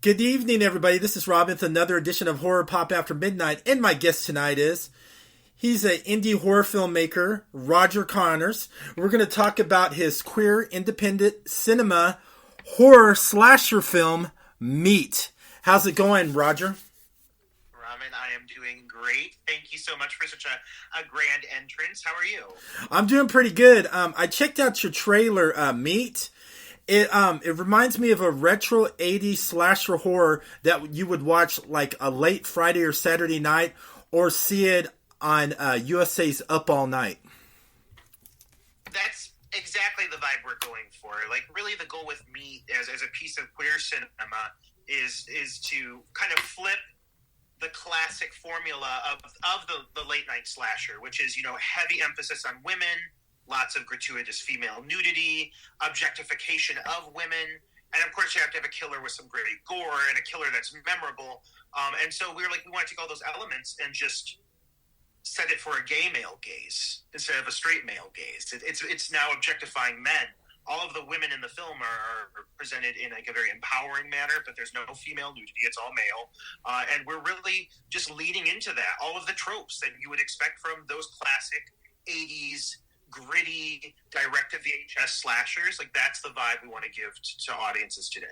Good evening, everybody. This is Robin with another edition of Horror Pop After Midnight, and my guest tonight is he's an indie horror filmmaker, Roger Connors. We're going to talk about his queer independent cinema horror slasher film, Meat. How's it going, Roger? Robin, I am doing great. Thank you so much for such a grand entrance. How are you? I'm doing pretty good. I checked out your trailer, Meat. It reminds me of a retro 80s slasher horror that you would watch like a late Friday or Saturday night, or see it on USA's Up All Night. That's exactly the vibe we're going for. Like, really the goal with Meat as a piece of queer cinema is to kind of flip the classic formula of the late night slasher, which is, heavy emphasis on women, lots of gratuitous female nudity, objectification of women, and of course you have to have a killer with some great gore and a killer that's memorable. And so we want to take all those elements and just set it for a gay male gaze instead of a straight male gaze. It's now objectifying men. All of the women in the film are presented in like a very empowering manner, but there's no female nudity. It's all male. And we're really just leading into that. All of the tropes that you would expect from those classic 80s gritty direct-to-VHS slashers, like that's the vibe we want to give to audiences today.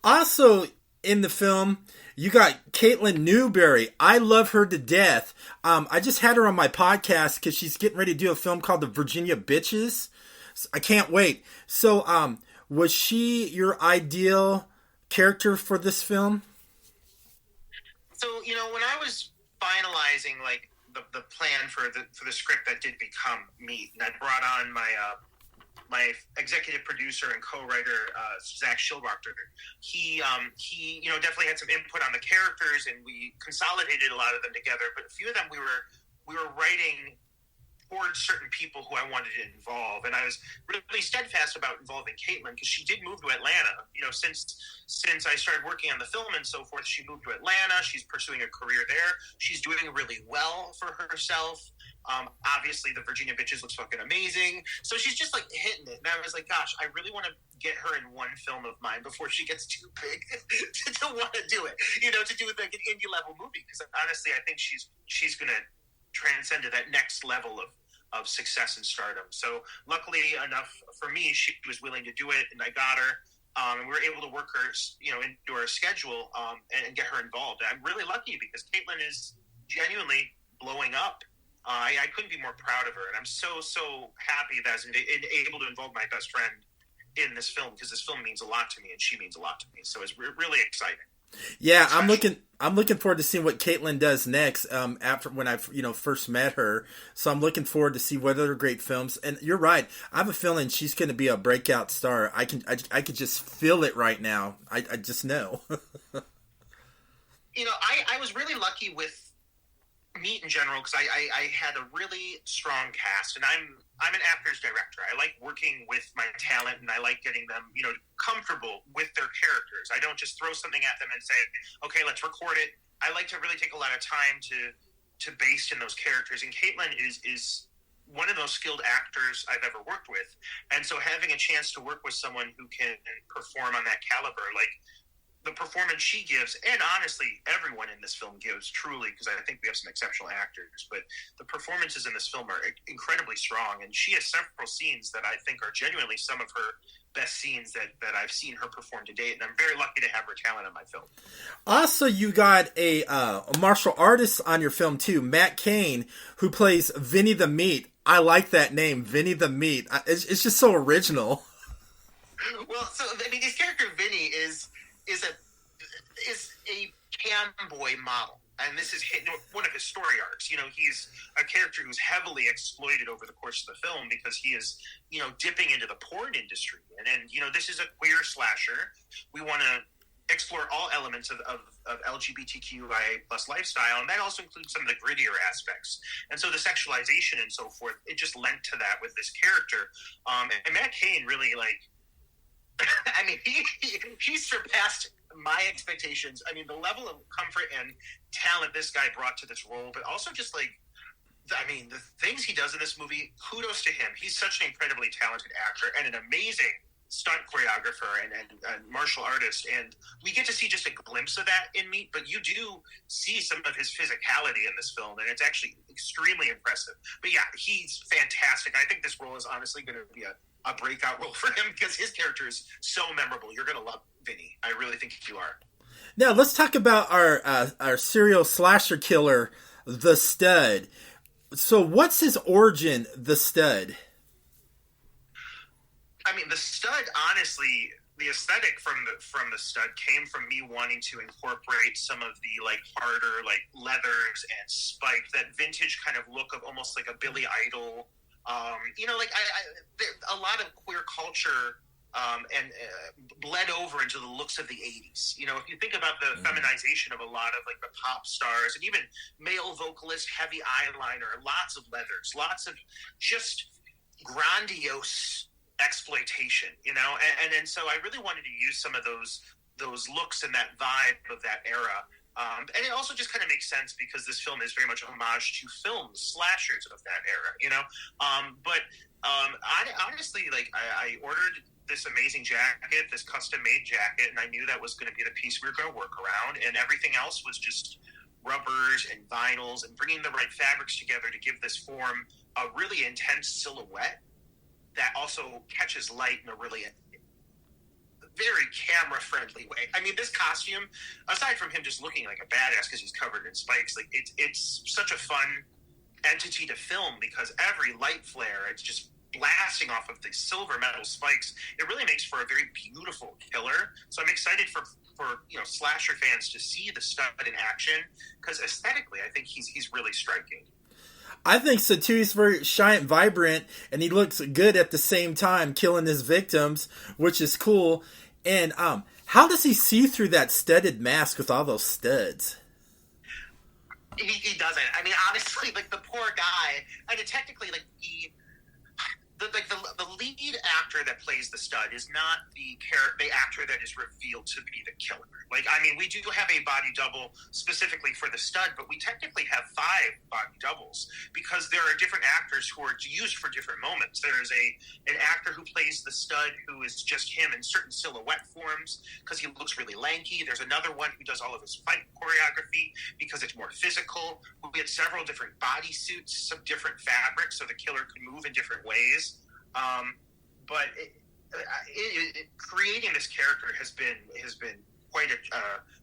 Also in the film, you got Caitlin Newberry. I love her to death. I just had her on my podcast because she's getting ready to do a film called The Virginia Bitches. I can't wait. So, was she your ideal character for this film? So, when I was finalizing like the plan for the script that did become Meat, and I brought on my executive producer and co-writer Zach Schilbacher. He definitely had some input on the characters, and we consolidated a lot of them together. But a few of them we were writing towards certain people who I wanted to involve, and I was really steadfast about involving Caitlin because she did move to Atlanta. Since I started working on the film and so forth, she moved to Atlanta. She's pursuing a career there. She's doing really well for herself. Obviously, The Virginia Bitches looks fucking amazing. So she's just like hitting it, and I was like, gosh, I really want to get her in one film of mine before she gets too big to want to do it. To do like an indie level movie, because honestly, I think she's gonna transcend to that next level of success and stardom. So luckily enough for me, she was willing to do it, and I got her, and we were able to work her, into our schedule, and get her involved. And I'm really lucky because Caitlin is genuinely blowing up. I couldn't be more proud of her, and I'm so happy that I was able to involve my best friend in this film, because this film means a lot to me, and she means a lot to me. So it's really exciting. Yeah, I'm looking forward to seeing what Caitlin does next. After when I first met her, so I'm looking forward to see what other great films. And you're right, I have a feeling she's going to be a breakout star. I could just feel it right now. I just know. I was really lucky with Meat in general because I had a really strong cast, and I'm an actor's director. I like working with my talent, and I like getting them, comfortable with their characters. I don't just throw something at them and say, okay, let's record it. I like to really take a lot of time to base in those characters. And Caitlin is one of those skilled actors I've ever worked with. And so having a chance to work with someone who can perform on that caliber, like the performance she gives, and honestly everyone in this film gives, truly, because I think we have some exceptional actors, but the performances in this film are incredibly strong, and she has several scenes that I think are genuinely some of her best scenes that I've seen her perform to date, and I'm very lucky to have her talent in my film. Also, you got a martial artist on your film too, Matt Cain, who plays Vinny the Meat. I like that name, Vinny the Meat. It's just so original. Well, so I mean, his character Vinny is a cam boy model, and this is one of his story arcs. He's a character who's heavily exploited over the course of the film because he is, dipping into the porn industry, and this is a queer slasher. We want to explore all elements of LGBTQIA plus lifestyle, and that also includes some of the grittier aspects. And so the sexualization and so forth, it just lent to that with this character. And Matt Cain really, I mean, he surpassed my expectations. I mean, the level of comfort and talent this guy brought to this role, but also just the things he does in this movie, kudos to him. He's such an incredibly talented actor and an amazing stunt choreographer and martial artist, and we get to see just a glimpse of that in Meat, but you do see some of his physicality in this film, and it's actually extremely impressive. But yeah, he's fantastic. I think this role is honestly going to be a breakout role for him because his character is so memorable. You're going to love Vinny. I really think you are. Now let's talk about our serial slasher killer, the Stud. So what's his origin, the Stud? I mean, the Stud, honestly, the aesthetic from the Stud came from me wanting to incorporate some of the like harder like leathers and spiked, that vintage kind of look of almost like a Billy Idol. Like a lot of queer culture and bled over into the looks of the 80s. You know, if you think about the feminization of a lot of like the pop stars and even male vocalists, heavy eyeliner, lots of leathers, lots of just grandiose exploitation, you know, and so I really wanted to use some of those looks and that vibe of that era, and it also just kind of makes sense because this film is very much a homage to films, slashers of that era, you know. I honestly, like, I ordered this amazing jacket, this custom made jacket, and I knew that was going to be the piece we were going to work around, and everything else was just rubbers and vinyls and bringing the right fabrics together to give this form a really intense silhouette that also catches light in a really very camera-friendly way. I mean, this costume, aside from him just looking like a badass because he's covered in spikes, like it's such a fun entity to film because every light flare, it's just blasting off of the silver metal spikes. It really makes for a very beautiful killer. So I'm excited for slasher fans to see the Stud in action because aesthetically, I think he's really striking. I think so too. He's very shy and vibrant, and he looks good at the same time, killing his victims, which is cool. And how does he see through that studded mask with all those studs? He doesn't. I mean, honestly, like the poor guy. I mean, technically, like the lead actor that plays the Stud is not the actor that is revealed to be the killer. Like, I mean, we do have a body double specifically for the Stud, but we technically have 5 body doubles because there are different actors who are used for different moments. There's an actor who plays the Stud who is just him in certain silhouette forms because he looks really lanky. There's another one who does all of his fight choreography because it's more physical. We had several different body suits, some different fabrics, so the killer can move in different ways. But creating this character has been quite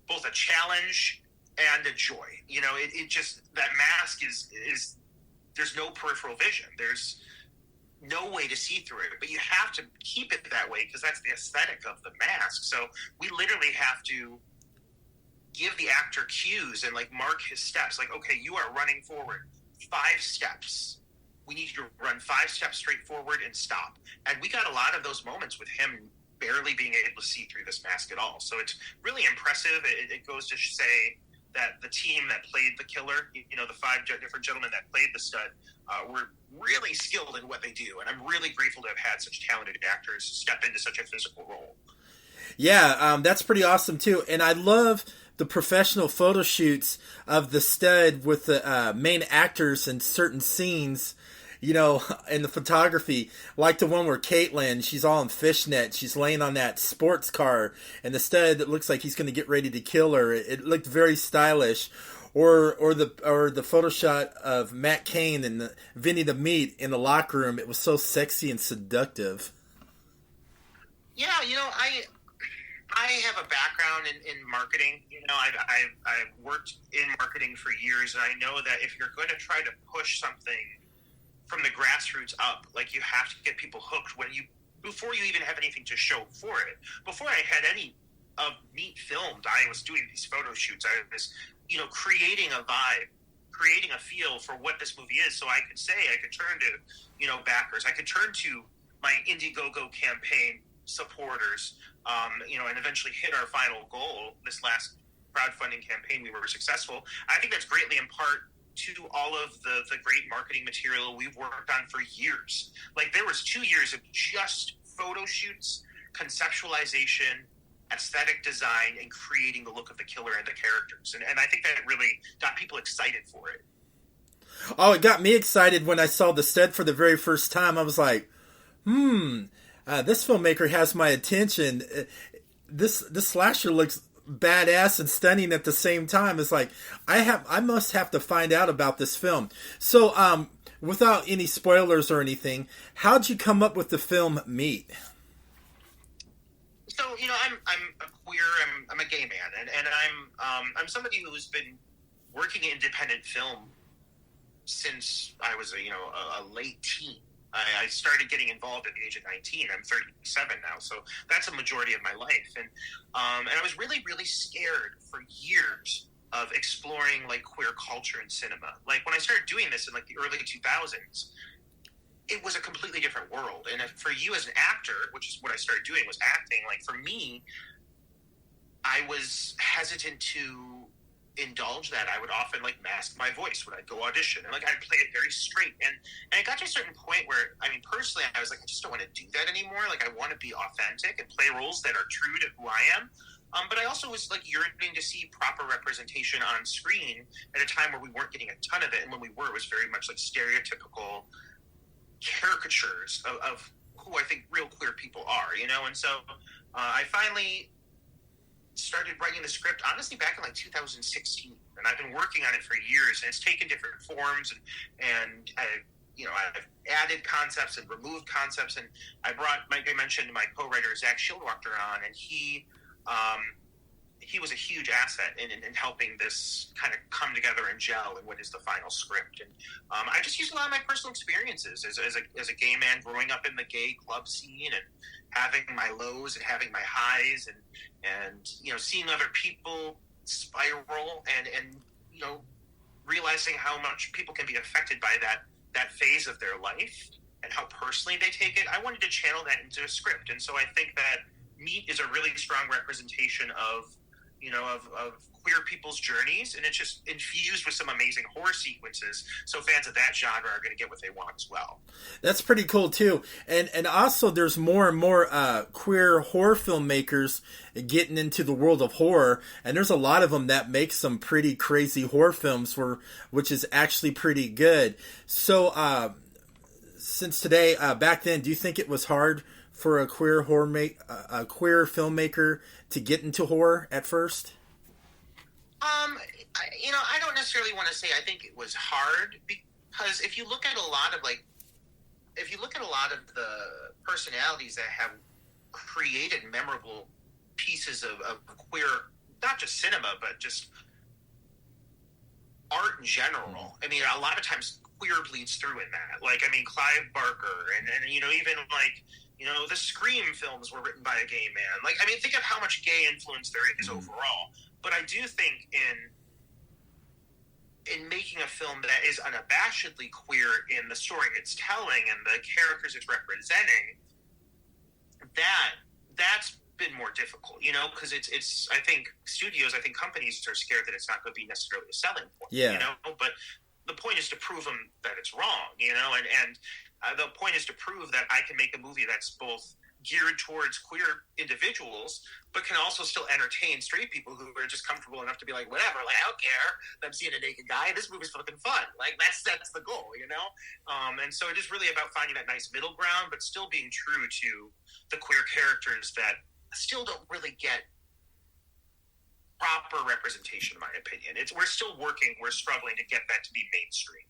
both a challenge and a joy. You know, it just, that mask is there's no peripheral vision. There's no way to see through it, but you have to keep it that way because that's the aesthetic of the mask. So we literally have to give the actor cues and like mark his steps. Like, okay, you are running forward 5 steps. We need you to run 5 steps straight forward and stop. And we got a lot of those moments with him barely being able to see through this mask at all. So it's really impressive. It goes to say that the team that played the killer, you know, the 5 different gentlemen that played the Stud, were really skilled in what they do. And I'm really grateful to have had such talented actors step into such a physical role. Yeah, that's pretty awesome too. And I love the professional photo shoots of the Stud with the main actors in certain scenes, you know, in the photography, like the one where Caitlin, she's all in fishnet, she's laying on that sports car, and the Stud, it looks like he's going to get ready to kill her. It looked very stylish. Or the photo shot of Matt Cain and Vinny the Meat in the locker room. It was so sexy and seductive. Yeah, you know, I have a background in marketing. You know, I've worked in marketing for years, and I know that if you're going to try to push something from the grassroots up, like, you have to get people hooked before you even have anything to show for it. Before I had any of Meat filmed, I was doing these photo shoots. I was, you know, creating a vibe, creating a feel for what this movie is. So I could turn to, you know, backers. I could turn to my Indiegogo campaign supporters, you know, and eventually hit our final goal. This last crowdfunding campaign, we were successful. I think that's greatly in part to all of the great marketing material we've worked on for years. Like, there was 2 years of just photo shoots, conceptualization, aesthetic design, and creating the look of the killer and the characters. And I think that really got people excited for it. Oh, it got me excited when I saw the Stud for the very first time. I was like, This filmmaker has my attention. This slasher looks badass and stunning at the same time. It's like I must have to find out about this film. So, without any spoilers or anything, how'd you come up with the film Meat? So I'm a queer. I'm a gay man, and I'm somebody who's been working in independent film since I was a late teen. I started getting involved at the age of 19. I'm 37 now, so that's a majority of my life. And I was really, really scared for years of exploring like queer culture in cinema. Like when I started doing this in like the early 2000s, it was a completely different world. And for you as an actor, which is what I started doing, was acting. Like for me, I was hesitant to indulge that. I would often like mask my voice when I'd go audition, and like I'd play it very straight, and it got to a certain point where, I mean, personally, I was like, I just don't want to do that anymore. Like I want to be authentic and play roles that are true to who I am. But I also was like yearning to see proper representation on screen at a time where we weren't getting a ton of it, and when we were, it was very much like stereotypical caricatures of who I think real queer people are, And so I finally started writing the script, honestly, back in like 2016, and I've been working on it for years, and it's taken different forms, and I've added concepts and removed concepts, and I mentioned my co-writer Zach Schildwachter on, and he was a huge asset in helping this kind of come together and gel in what is the final script. And I just used a lot of my personal experiences as a gay man growing up in the gay club scene, and having my lows and having my highs, and seeing other people spiral, and realizing how much people can be affected by that phase of their life and how personally they take it. I wanted to channel that into a script, and so I think that Meat is a really strong representation of queer people's journeys, and it's just infused with some amazing horror sequences, so fans of that genre are going to get what they want as well. That's pretty cool too. And also there's more and more queer horror filmmakers getting into the world of horror, and there's a lot of them that make some pretty crazy horror films which is actually pretty good. So since today, back then, do you think it was hard for a queer queer filmmaker to get into horror at first? I don't necessarily want to say I think it was hard, because if you look at a lot of the personalities that have created memorable pieces of queer, not just cinema, but just art in general. I mean, a lot of times queer bleeds through in that. Like, I mean, Clive Barker, and even like, the Scream films were written by a gay man. Like, I mean, think of how much gay influence there is overall. But I do think in making a film that is unabashedly queer in the story it's telling and the characters it's representing, that's been more difficult, because it's I think companies are scared that it's not going to be necessarily a selling point, but the point is to prove them that it's wrong, and the point is to prove that I can make a movie that's both geared towards queer individuals, but can also still entertain straight people who are just comfortable enough to be like, whatever, like, I don't care that I'm seeing a naked guy. This movie's fucking fun. Like, that's the goal, And so it is really about finding that nice middle ground, but still being true to the queer characters that still don't really get proper representation, in my opinion. We're still working. We're struggling to get that to be mainstream,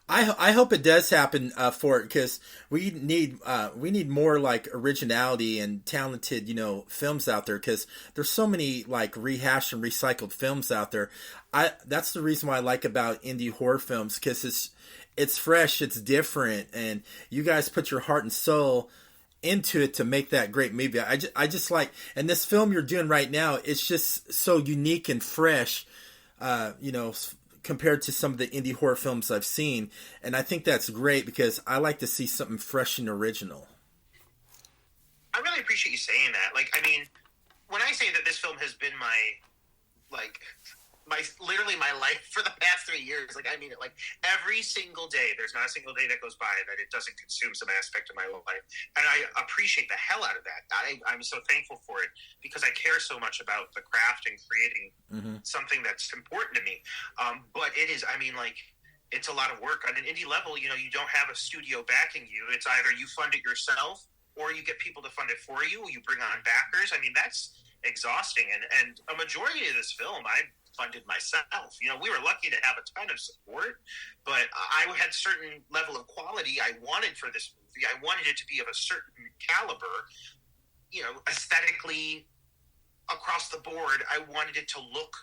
I hope it does happen for it, because we need more like originality and talented films out there, because there's so many like rehashed and recycled films out there. That's the reason why I like about indie horror films, because it's fresh, it's different, and you guys put your heart and soul into it to make that great movie. I just like, and this film you're doing right now, it's just so unique and fresh, compared to some of the indie horror films I've seen. And I think that's great, because I like to see something fresh and original. I really appreciate you saying that. Like, I mean, when I say that this film has been literally my life for the past 3 years, like, I mean it, like, every single day, there's not a single day that goes by that it doesn't consume some aspect of my life. And I appreciate the hell out of that. I'm so thankful for it, because I care so much about the craft and creating something that's important to me. But it is, I mean, like, it's a lot of work. On an indie level, you don't have a studio backing you. It's either you fund it yourself, or you get people to fund it for you, or you bring on backers. I mean, that's exhausting. And a majority of this film, I funded myself. You know, we were lucky to have a ton of support, but I had a certain level of quality I wanted for this movie. I wanted it to be of a certain caliber, you know, aesthetically, across the board. I wanted it to look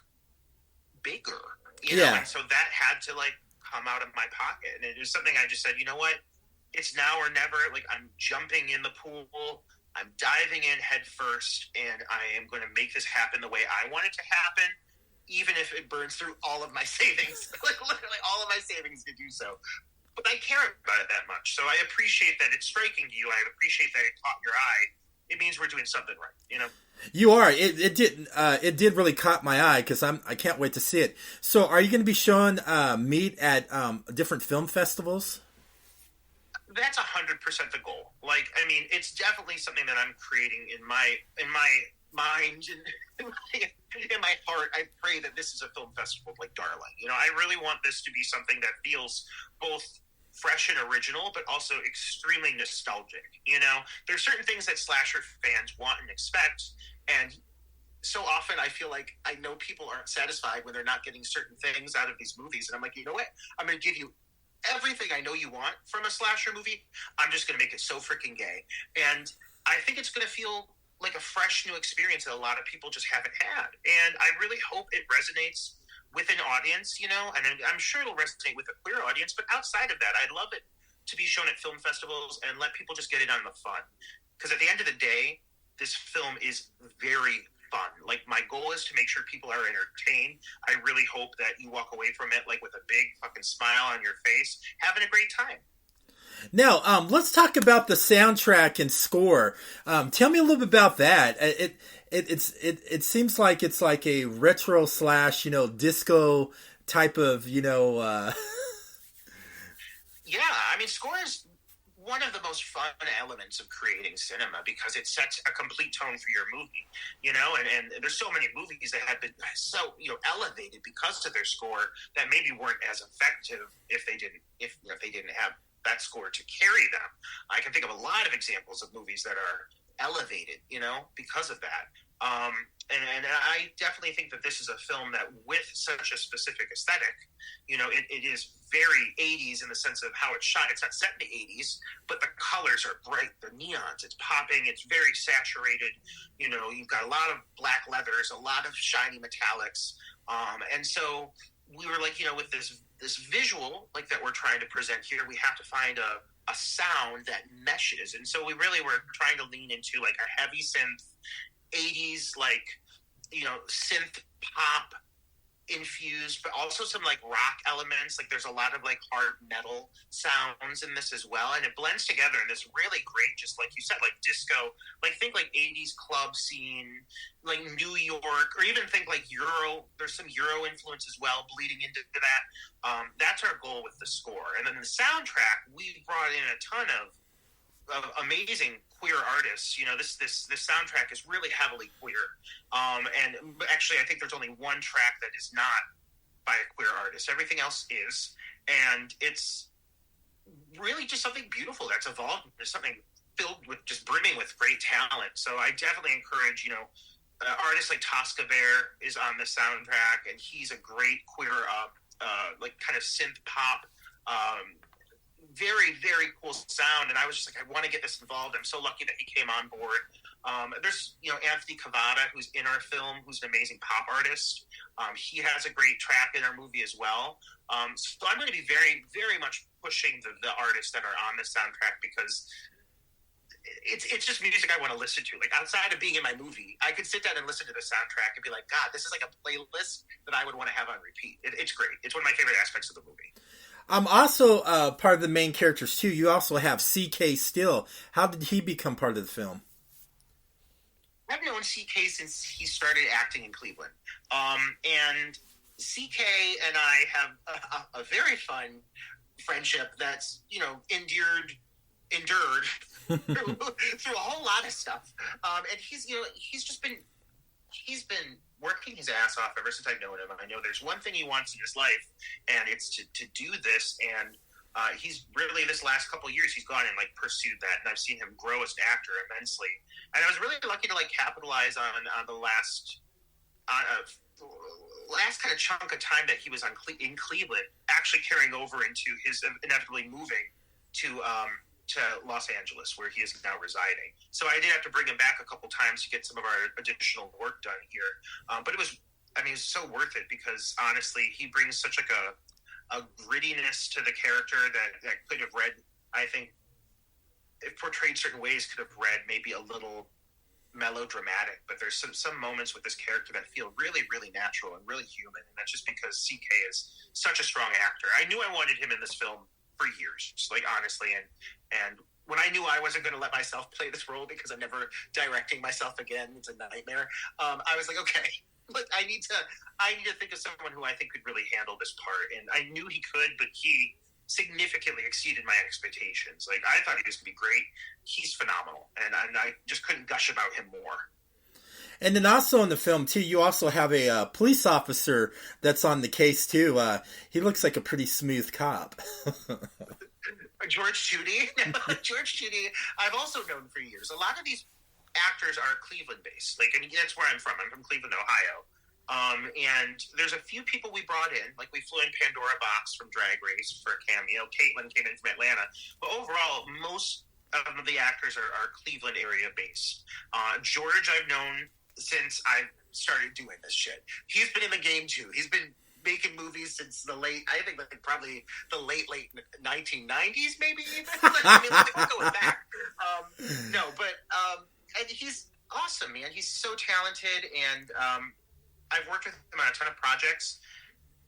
bigger, you know, and so that had to like come out of my pocket. And it was something I just said, you know what, it's now or never. Like, I'm jumping in the pool, I'm diving in head first, and I am going to make this happen the way I want it to happen, even if it burns through all of my savings, like literally all of my savings to do so. But I care about it that much. So I appreciate that it's striking to you. I appreciate that it caught your eye. It means we're doing something right, you know? You are. It did really caught my eye because I can't wait to see it. So are you going to be showing Meat at different film festivals? That's 100% the goal. Like, I mean, it's definitely something that I'm creating in my mind and in my heart. I pray that this is a film festival like Darling. You know, I really want this to be something that feels both fresh and original, but also extremely nostalgic. You know, there's certain things that slasher fans want and expect, and so often I feel like I know people aren't satisfied when they're not getting certain things out of these movies, and I'm like, you know what? I'm going to give you everything I know you want from a slasher movie. I'm just going to make it so freaking gay. And I think it's going to feel like a fresh new experience that a lot of people just haven't had. And I really hope it resonates with an audience, you know, and I'm sure it'll resonate with a queer audience. But outside of that, I'd love it to be shown at film festivals and let people just get in on the fun. Because at the end of the day, this film is very fun. Like, my goal is to make sure people are entertained. I really hope that you walk away from it like with a big fucking smile on your face, having a great time. Now, let's talk about the soundtrack and score. Tell me a little bit about that. It seems like it's like a retro / disco type of, Yeah, I mean, score is one of the most fun elements of creating cinema because it sets a complete tone for your movie, you know, and there's so many movies that have been so, you know, elevated because of their score that maybe weren't as effective if they didn't have that score to carry them. I can think of a lot of examples of movies that are elevated, you know, because of that. And I definitely think that this is a film that, with such a specific aesthetic, you know, it is very 80s in the sense of how it's shot. It's not set in the 80s, but the colors are bright. They're neons. It's popping. It's very saturated. You know, you've got a lot of black leathers, a lot of shiny metallics. And so we were like, you know, with this visual like that we're trying to present here, we have to find a sound that meshes. And so we really were trying to lean into like a heavy synth 80s, like, you know, synth pop infused, but also some like rock elements. Like, there's a lot of like hard metal sounds in this as well, and it blends together in this really great, just like you said, like disco, like think like 80s club scene, like New York, or even think like Euro. There's some Euro influence as well bleeding into that. That's our goal with the score. And then the soundtrack, we brought in a ton of amazing queer artists. You know, this soundtrack is really heavily queer. And actually, I think there's only one track that is not by a queer artist. Everything else is. And it's really just something beautiful that's evolved. There's something filled with, just brimming with great talent. So I definitely encourage, you know, artists like Tosca Bear is on the soundtrack, and he's a great queer, like kind of synth pop, very, very cool sound. And I was just like, I want to get this involved. I'm so lucky that he came on board. There's, you know, Anthony Cavada, who's in our film, who's an amazing pop artist. He has a great track in our movie as well. So I'm going to be very, very much pushing the artists that are on the soundtrack, because it's just music I want to listen to. Like, outside of being in my movie, I could sit down and listen to the soundtrack and be like, God, this is like a playlist that I would want to have on repeat. It's great. It's one of my favorite aspects of the movie. I'm also part of the main characters too. You also have C.K. Still. How did he become part of the film? I've known C.K. since he started acting in Cleveland. And C.K. and I have a very fun friendship that's, you know, endured through a whole lot of stuff. And he's been working his ass off ever since I've known him. I know there's one thing he wants in his life, and it's to do this. And He's really, this last couple of years, he's gone and like pursued that, and I've seen him grow as an actor immensely. And I was really lucky to like capitalize on the last kind of chunk of time that he was in Cleveland, actually carrying over into his inevitably moving to Los Angeles, where he is now residing. So I did have to bring him back a couple times to get some of our additional work done here. But it was so worth it, because honestly, he brings such like a grittiness to the character that could have read, I think, if portrayed certain ways, could have read maybe a little melodramatic. But there's some moments with this character that feel really, really natural and really human. And that's just because CK is such a strong actor. I knew I wanted him in this film for years, like honestly. And when I knew I wasn't going to let myself play this role, because I'm never directing myself again, it's a nightmare. I was like, okay, but I need to think of someone who I think could really handle this part. And I knew he could, but he significantly exceeded my expectations. Like, I thought he was going to be great. He's phenomenal. And I just couldn't gush about him more. And then also in the film, too, you also have a police officer that's on the case, too. He looks like a pretty smooth cop. George Chudy. George Chudy, I've also known for years. A lot of these actors are Cleveland-based. Like, I mean, that's where I'm from. I'm from Cleveland, Ohio. And there's a few people we brought in. Like, we flew in Pandora Box from Drag Race for a cameo. Caitlin came in from Atlanta. But overall, most of the actors are Cleveland area based. George, I've known since I started doing this shit. He's been in the game too. He's been making movies since probably the late 1990s, maybe even. We're going back. And he's awesome, man. He's so talented, and I've worked with him on a ton of projects.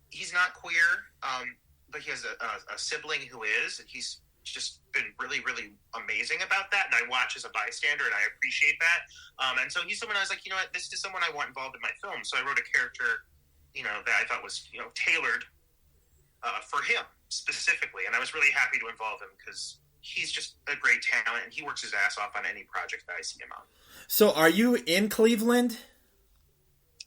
He's not queer, but he has a sibling who is, and he's just been really, really amazing about that. And I watch as a bystander, and I appreciate that. And so he's someone I was like, you know what, this is someone I want involved in my film. So I wrote a character, that I thought was, tailored for him specifically. And I was really happy to involve him, because he's just a great talent, and he works his ass off on any project that I see him on. So are you in Cleveland?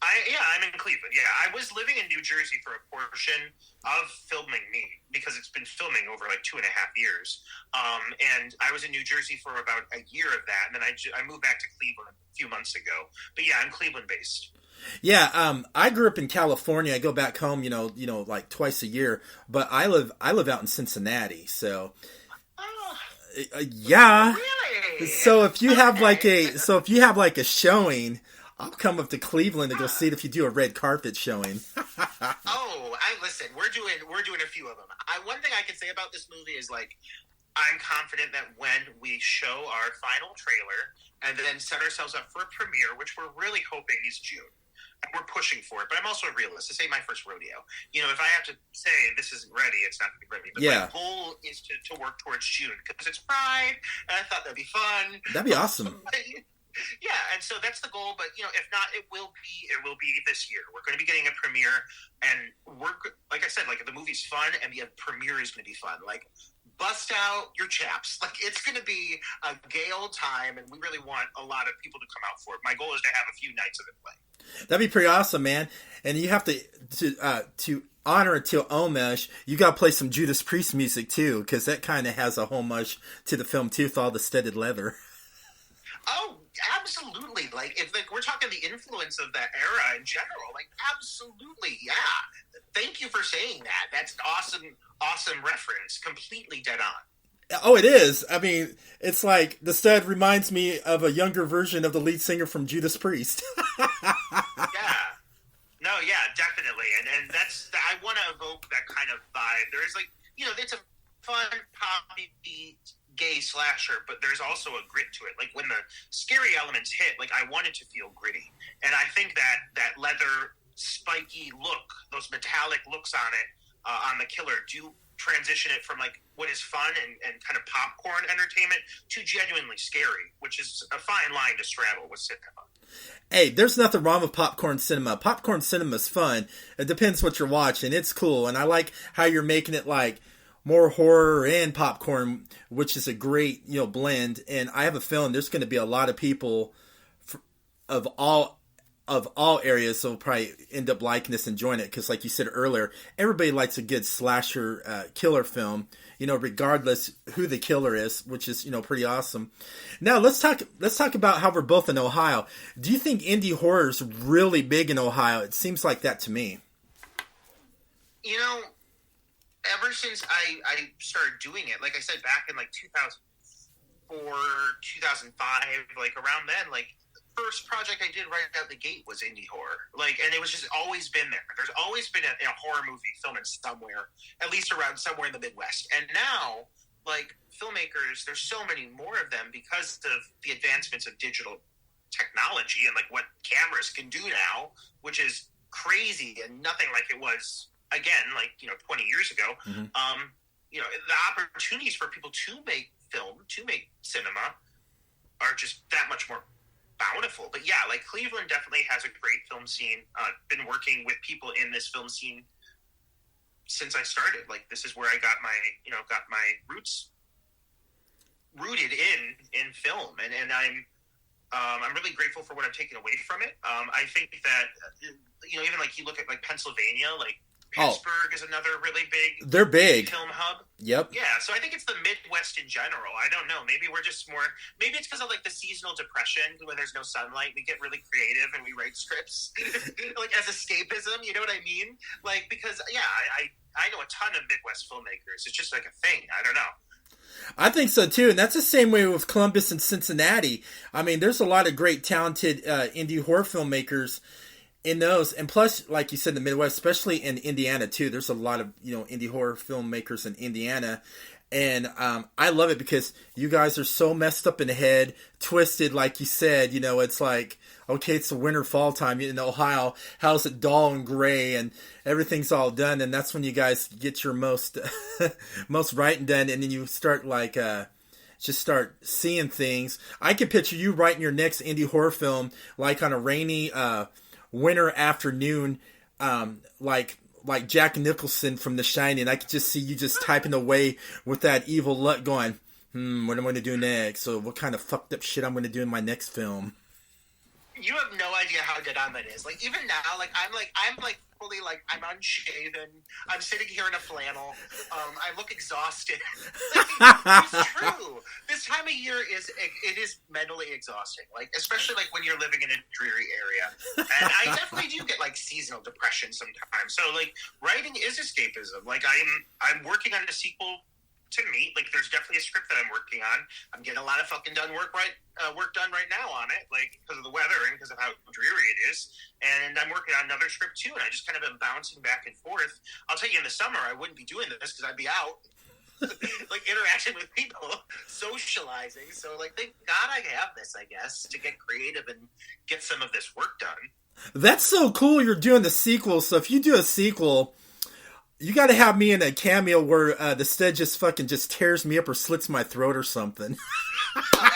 I'm in Cleveland. Yeah, I was living in New Jersey for a portion of filming Me, because it's been filming over like 2.5 years. And I was in New Jersey for about a year of that, and then I moved back to Cleveland a few months ago. But yeah, I'm Cleveland based. Yeah, I grew up in California. I go back home, like twice a year. But I live out in Cincinnati, so. Yeah. Really? So if you have like a showing, I'll come up to Cleveland to go see it if you do a red carpet showing. Listen, we're doing a few of them. One thing I can say about this movie is, like, I'm confident that when we show our final trailer and then set ourselves up for a premiere, which we're really hoping is June, and we're pushing for it, but I'm also a realist. This ain't my first rodeo. If I have to say this isn't ready, it's not going to be ready. But my goal is to work towards June, because it's Pride, and I thought that'd be fun. That'd be awesome. Yeah, and so that's the goal. But if not, it will be this year. We're going to be getting a premiere, and like I said, like, the movie's fun, and the premiere is going to be fun. Like, bust out your chaps. Like, it's going to be a gay old time, and we really want a lot of people to come out for it. My goal is to have a few nights of it play. That'd be pretty awesome, man. And you have to honor it to homage. You got to play some Judas Priest music too, because that kind of has a homage to the film too, with all the studded leather. Oh, absolutely. Like, if we're talking the influence of that era in general, like, absolutely, yeah. Thank you for saying that. That's an awesome reference. Completely dead on. Oh, it is. I mean, it's like the stud reminds me of a younger version of the lead singer from Judas Priest. Yeah. No, yeah, definitely. And I want to evoke that kind of vibe. There is, like, it's a fun, poppy gay slasher, but there's also a grit to it. Like, when the scary elements hit, like, I want it to feel gritty. And I think that leather spiky look, those metallic looks on it, on the killer, do transition it from, like, what is fun and kind of popcorn entertainment to genuinely scary, which is a fine line to straddle with cinema. Hey, there's nothing wrong with popcorn cinema. Popcorn cinema's fun. It depends what you're watching. It's cool, and I like how you're making it, like, more horror and popcorn, which is a great, blend. And I have a feeling there's going to be a lot of people of all of all areas will probably end up liking this, enjoying it, because like you said earlier, everybody likes a good slasher killer film, regardless who the killer is, which is pretty awesome. Now let's talk about how we're both in Ohio. Do you think indie horror is really big in Ohio? It seems like that to me. Ever since I started doing it, like I said, back in like 2004, 2005, like around then, like the first project I did right out the gate was indie horror. Like, and it was just always been there. There's always been a horror movie filming somewhere, at least around somewhere in the Midwest. And now, like, filmmakers, there's so many more of them because of the advancements of digital technology and like what cameras can do now, which is crazy and nothing like it was, again, like 20 years ago. Mm-hmm. The opportunities for people to make film, to make cinema, are just that much more bountiful. But yeah, like Cleveland definitely has a great film scene. Been working with people in this film scene since I started. Like, this is where I got my roots rooted in film, and I'm really grateful for what I've taken away from it. I think that even like you look at like Pennsylvania, like Pittsburgh is another really big. They're big film hub. Yep. Yeah, so I think it's the Midwest in general. I don't know. Maybe we're just more. Maybe it's because of like the seasonal depression when there's no sunlight. We get really creative and we write scripts like as escapism. You know what I mean? Like, because I know a ton of Midwest filmmakers. It's just like a thing. I don't know. I think so too, and that's the same way with Columbus and Cincinnati. I mean, there's a lot of great, talented indie horror filmmakers in those, and plus, like you said, the Midwest, especially in Indiana too. There's a lot of indie horror filmmakers in Indiana, and I love it because you guys are so messed up in the head, twisted, like you said. It's like, okay, it's the winter fall time in Ohio. How's it dull and gray and everything's all done, and that's when you guys get your most writing done, and then you start like just start seeing things. I can picture you writing your next indie horror film like on a rainy winter afternoon, like Jack Nicholson from The Shining. I could just see you just typing away with that evil look, going, what am I going to do next? So what kind of fucked up shit I'm going to do in my next film? You have no idea how good on that is. Like, even now, I'm fully, like, I'm unshaven. I'm sitting here in a flannel. I look exhausted. It's true. This time of year is mentally exhausting. Like, especially, like, when you're living in a dreary area. And I definitely do get, like, seasonal depression sometimes. So, like, writing is escapism. Like, I'm working on a sequel to Meat. Like, there's definitely a script that I'm working on. I'm getting a lot of fucking work done right now on it, like, because of the weather and because of how dreary it is. And I'm working on another script too, and I just kind of am bouncing back and forth. I'll tell you, in the summer, I wouldn't be doing this because I'd be out, like, interacting with people, socializing. So, like, thank God I have this, I guess, to get creative and get some of this work done. That's so cool you're doing the sequel. So if you do a sequel, you got to have me in a cameo where the Stead just tears me up or slits my throat or something.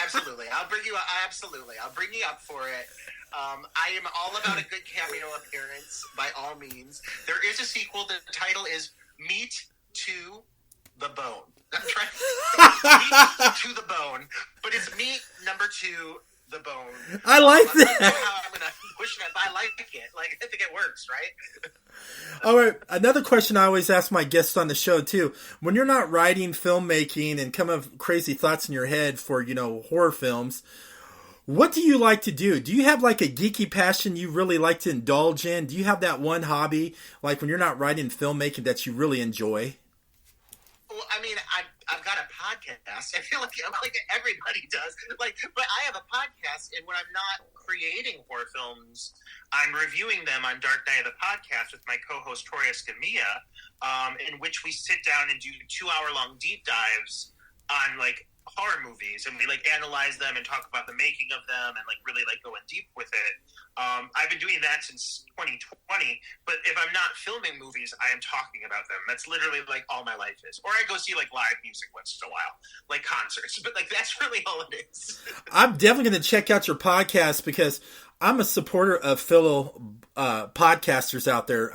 Absolutely. I'll bring you up. Absolutely. I'll bring you up for it. I am all about a good cameo appearance, by all means. There is a sequel. The title is Meat to the Bone. That's right. Meat to the Bone. But it's Meat #2, the Bone. I like that. I don't know how I'm going to push it, but I like it. Like, I think it works, right? All right. Another question I always ask my guests on the show, too. When you're not writing, filmmaking, and come up with crazy thoughts in your head for, horror films, what do you like to do? Do you have, like, a geeky passion you really like to indulge in? Do you have that one hobby, like, when you're not writing filmmaking, that you really enjoy? Well, I mean, I've got a podcast. I feel like everybody does. Like, but I have a podcast, and when I'm not creating horror films, I'm reviewing them on Dark Night of the Podcast with my co-host Tori Escamilla, in which we sit down and do 2-hour-long deep dives on, like, horror movies, and we, like, analyze them and talk about the making of them and, like, really, like, going deep with it. I've been doing that since 2020, but if I'm not filming movies, I am talking about them. That's literally, like, all my life is. Or I go see, like, live music once in a while, like concerts, but, like, that's really all it is. I'm definitely going to check out your podcast because I'm a supporter of fellow podcasters out there.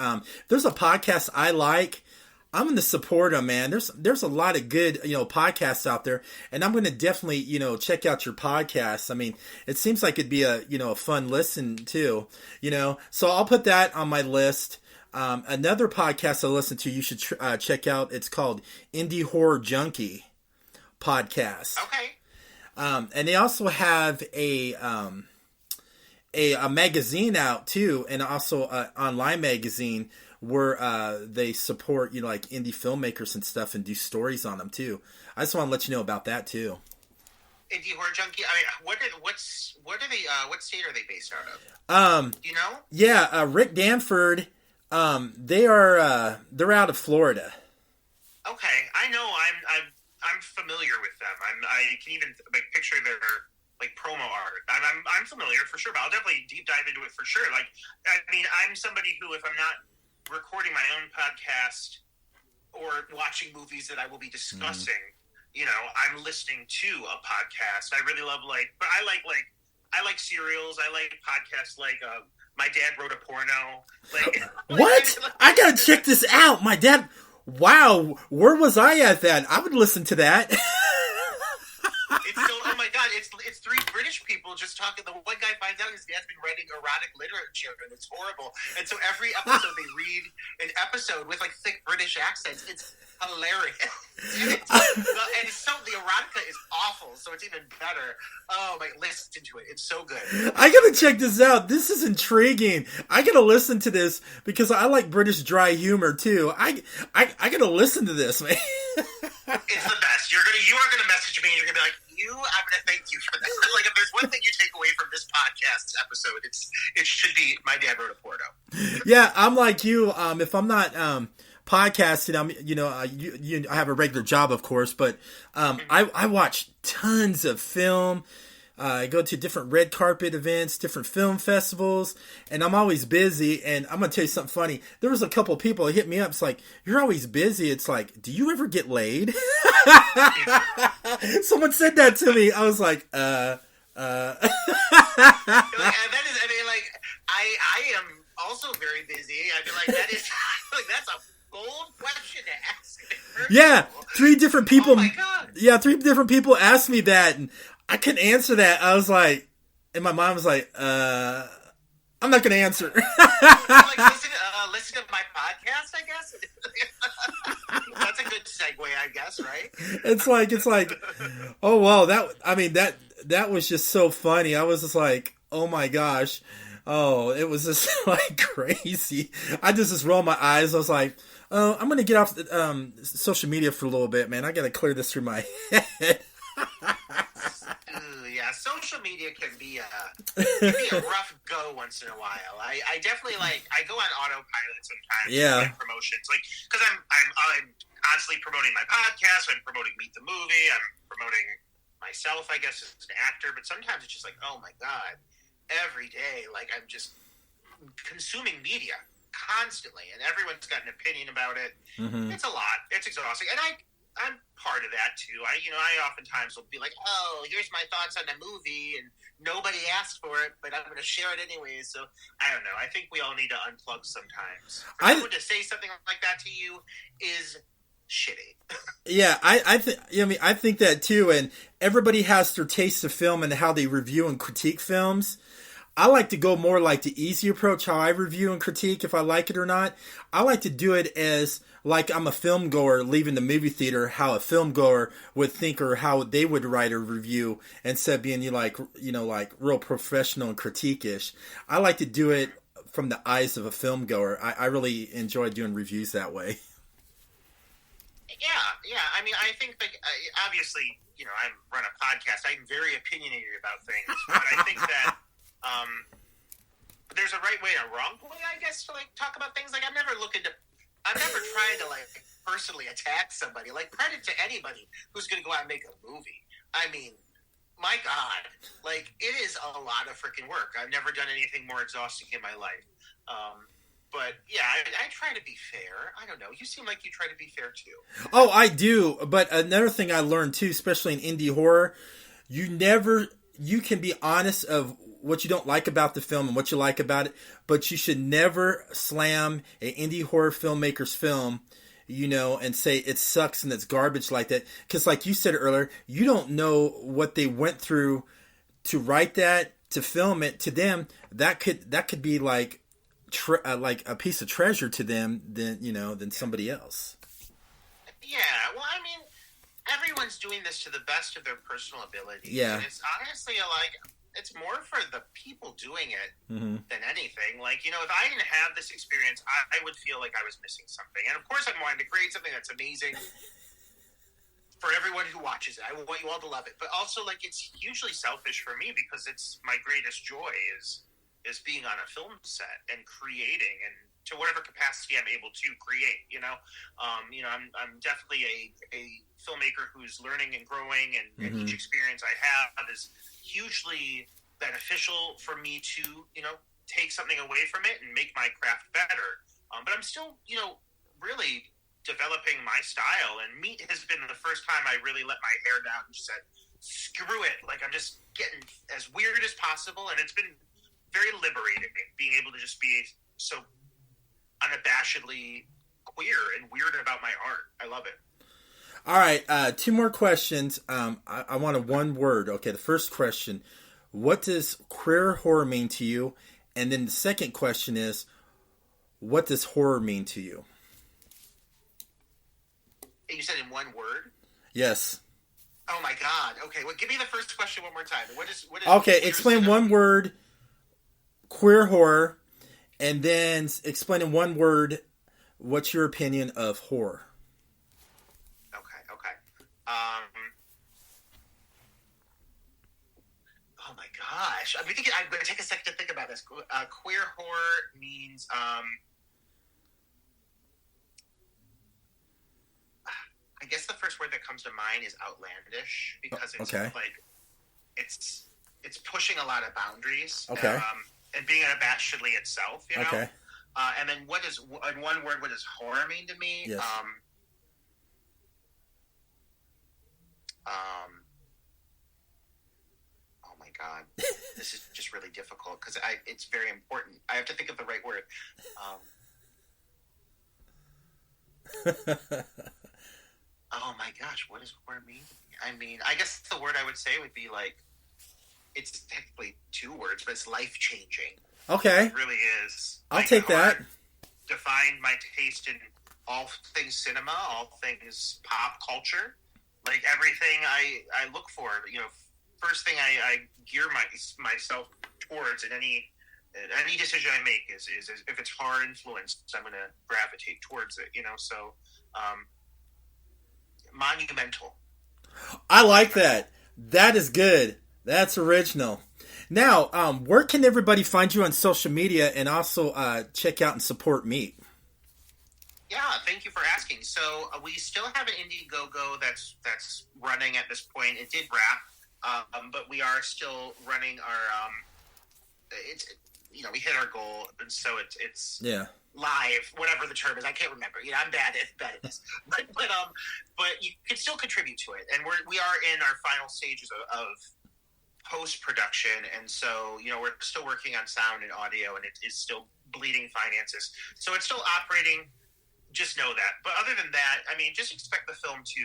There's a podcast I like. I'm going to support them, man. There's a lot of good, podcasts out there, and I'm going to definitely, check out your podcast. I mean, it seems like it'd be a fun listen too, So I'll put that on my list. Another podcast I listen to, you should check out. It's called Indie Horror Junkie Podcast. Okay. And they also have a magazine out too, and also an online magazine where they support like indie filmmakers and stuff and do stories on them too. I just want to let you know about that too. Indie Horror Junkie. I mean, what state are they based out of? Do you know? Yeah, Rick Danford. They're out of Florida. Okay, I know. I'm familiar with them. I can even picture their promo art. I'm familiar for sure, but I'll definitely deep dive into it for sure. Like, I mean, I'm somebody who, if I'm not recording my own podcast or watching movies that I will be discussing, I'm listening to a podcast. I really love but I like serials. I like podcasts like My Dad Wrote a Porno. What? I gotta check this out. My dad. Wow, where was I at that? I would listen to that. Oh my god, it's three British people just talking. The one guy finds out his dad's been writing erotic literature, and it's horrible. And so every episode they read an episode with thick British accents. It's hilarious. And the erotica is awful, so it's even better. Oh my, listen to it. It's so good. I gotta check this out. This is intriguing. I gotta listen to this because I like British dry humor too. I gotta listen to this, man. It's the best. You are gonna message me and you're gonna be like, I'm gonna thank you for that. If there's one thing you take away from this podcast episode, it should be My Dad Wrote a Porno. Yeah, I'm like you. If I'm not podcasting, I have a regular job, of course, but I watch tons of film. I go to different red carpet events, different film festivals, and I'm always busy. And I'm going to tell you something funny. There was a couple of people that hit me up. It's like, you're always busy. It's like, do you ever get laid? Someone said that to me. I was like, I am also very busy. I'd be like, that's a bold question to ask. Yeah, 3 different people. Oh my God. Yeah, 3 different people asked me that, and I couldn't answer that. I was like, and my mom was like, I'm not going to answer. Listen to my podcast, I guess. That's a good segue, I guess, right? It's like, oh wow, that was just so funny. I was just like, oh my gosh. Oh, it was just crazy. I just rolled my eyes. I was like, oh, I'm going to get off social media for a little bit, man. I got to clear this through my head. Yeah, social media can be a rough go once in a while. I definitely I go on autopilot sometimes. Yeah. Promotions, because I'm constantly promoting my podcast. I'm promoting Meet the Movie. I'm promoting myself, I guess, as an actor. But sometimes it's just oh my God, every day, I'm just consuming media constantly, and everyone's got an opinion about it. Mm-hmm. It's a lot. It's exhausting, and I'm part of that too. I oftentimes will be like, oh, here's my thoughts on the movie, and nobody asked for it, but I'm going to share it anyway. So I don't know. I think we all need to unplug sometimes. For someone to say something like that to you is shitty. Yeah, I think that too. And everybody has their taste of film and how they review and critique films. I like to go more like the easy approach, how I review and critique if I like it or not. I like to do it as like I'm a film goer leaving the movie theater, how a film goer would think or how they would write a review instead of being real professional and critique-ish. I like to do it from the eyes of a film goer. I really enjoy doing reviews that way. Yeah. I mean, I think obviously, I run a podcast. I'm very opinionated about things, but I think that there's a right way and a wrong way, I guess, to talk about things. I'm never trying to personally attack somebody. Credit to anybody who's going to go out and make a movie. I mean, my God, it is a lot of freaking work. I've never done anything more exhausting in my life. But yeah, I try to be fair. I don't know. You seem like you try to be fair too. Oh, I do. But another thing I learned too, especially in indie horror, you can be honest of what you don't like about the film and what you like about it, but you should never slam an indie horror filmmaker's film and say it sucks and it's garbage like that. Because, like you said earlier, you don't know what they went through to write that, to film it. To them, that could be like like a piece of treasure to them than somebody else. Yeah, well, I mean, everyone's doing this to the best of their personal abilities. Yeah. And it's honestly it's more for the people doing it than anything. Like, if I didn't have this experience, I would feel like I was missing something. And of course, I'm wanting to create something that's amazing for everyone who watches it. I want you all to love it. But also, like, it's hugely selfish for me because it's my greatest joy is being on a film set and creating, and to whatever capacity I'm able to create. I'm definitely a filmmaker who's learning and growing, and each experience I have is hugely beneficial for me to, take something away from it and make my craft better. But I'm still, really developing my style, and Meat has been the first time I really let my hair down and just said, screw it. Like, I'm just getting as weird as possible, and it's been very liberating being able to just be so unabashedly queer and weird about my art. I love it. All right, 2 more questions. I want a one word. Okay, the first question, what does queer horror mean to you? And then the second question is, what does horror mean to you? You said in one word? Yes. Oh my God. Okay, well, give me the first question one more time. What is okay, explain one word, queer horror, and then explain in one word what's your opinion of horror. Okay. Oh my gosh. I'm going to take a second to think about this. Queer horror means I guess the first word that comes to mind is outlandish, because it's like it's pushing a lot of boundaries. Okay. And being unabashedly itself, Okay. And then in one word, what does horror mean to me? Yes. Oh my God, this is just really difficult because it's very important. I have to think of the right word. Oh my gosh, what does horror mean? I mean, I guess the word I would say would be like, it's technically 2 words, but it's life-changing. Okay. It really is. I'll take that. Defined my taste in all things cinema, all things pop culture. Like, everything I look for, first thing I gear myself towards in any decision I make is if it's horror influenced, I'm going to gravitate towards it, so monumental. I like that. That is good. That's original. Now, where can everybody find you on social media, and also check out and support Meat? Yeah, thank you for asking. So we still have an Indiegogo that's running at this point. It did wrap, but we are still running our. We hit our goal, and so it's live, whatever the term is. I can't remember. I'm bad at this, but you can still contribute to it, and we are in our final stages of post-production, and so we're still working on sound and audio, and it is still bleeding finances, so it's still operating. Just know that. But other than that, I mean, just expect the film to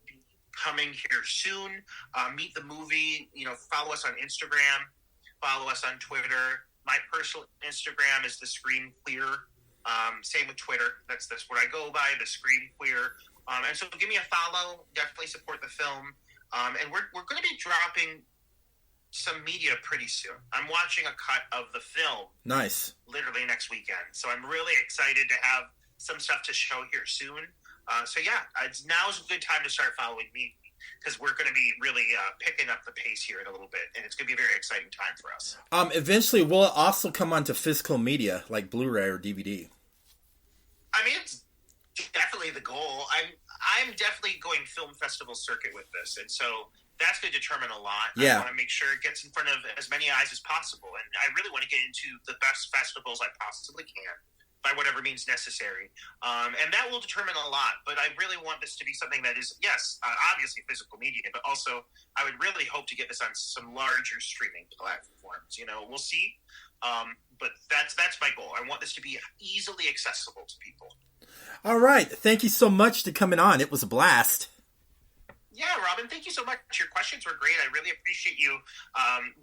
be coming here soon. Meet the movie. Follow us on Instagram, follow us on Twitter. My personal Instagram is The Scream Queer. Same with Twitter. That's what I go by, The Scream Queer. And so give me a follow. Definitely support the film. And we're going to be dropping some media pretty soon. I'm watching a cut of the film. Nice. Literally next weekend. So I'm really excited to have some stuff to show here soon. So yeah, now's a good time to start following me, because we're going to be really picking up the pace here in a little bit, and it's going to be a very exciting time for us. Eventually, will it also come onto physical media like Blu-ray or DVD? I mean, it's definitely the goal. I'm definitely going film festival circuit with this, and so that's going to determine a lot. Yeah. I want to make sure it gets in front of as many eyes as possible, and I really want to get into the best festivals I possibly can, by whatever means necessary. And that will determine a lot, but I really want this to be something that is, yes, obviously physical media, but also I would really hope to get this on some larger streaming platforms. We'll see. But that's my goal. I want this to be easily accessible to people. All right. Thank you so much for coming on. It was a blast. Yeah, Robin, thank you so much. Your questions were great. I really appreciate you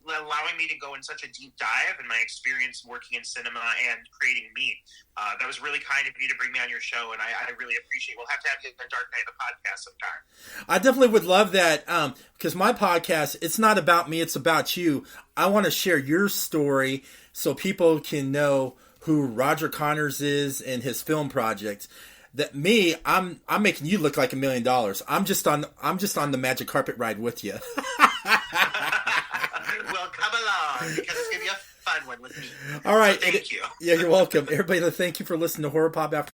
allowing me to go in such a deep dive in my experience working in cinema and creating meat. That was really kind of you to bring me on your show, and I really appreciate it. We'll have to have you on Dark Knight, the podcast sometime. I definitely would love that because my podcast, it's not about me, it's about you. I want to share your story so people can know who Roger Connors is and his film projects. That me, I'm making you look like $1 million. I'm just on the magic carpet ride with you. Well, come along because it's gonna be a fun one with me. All right, so thank you. Yeah, you're welcome. Everybody, thank you for listening to Horror Pop After.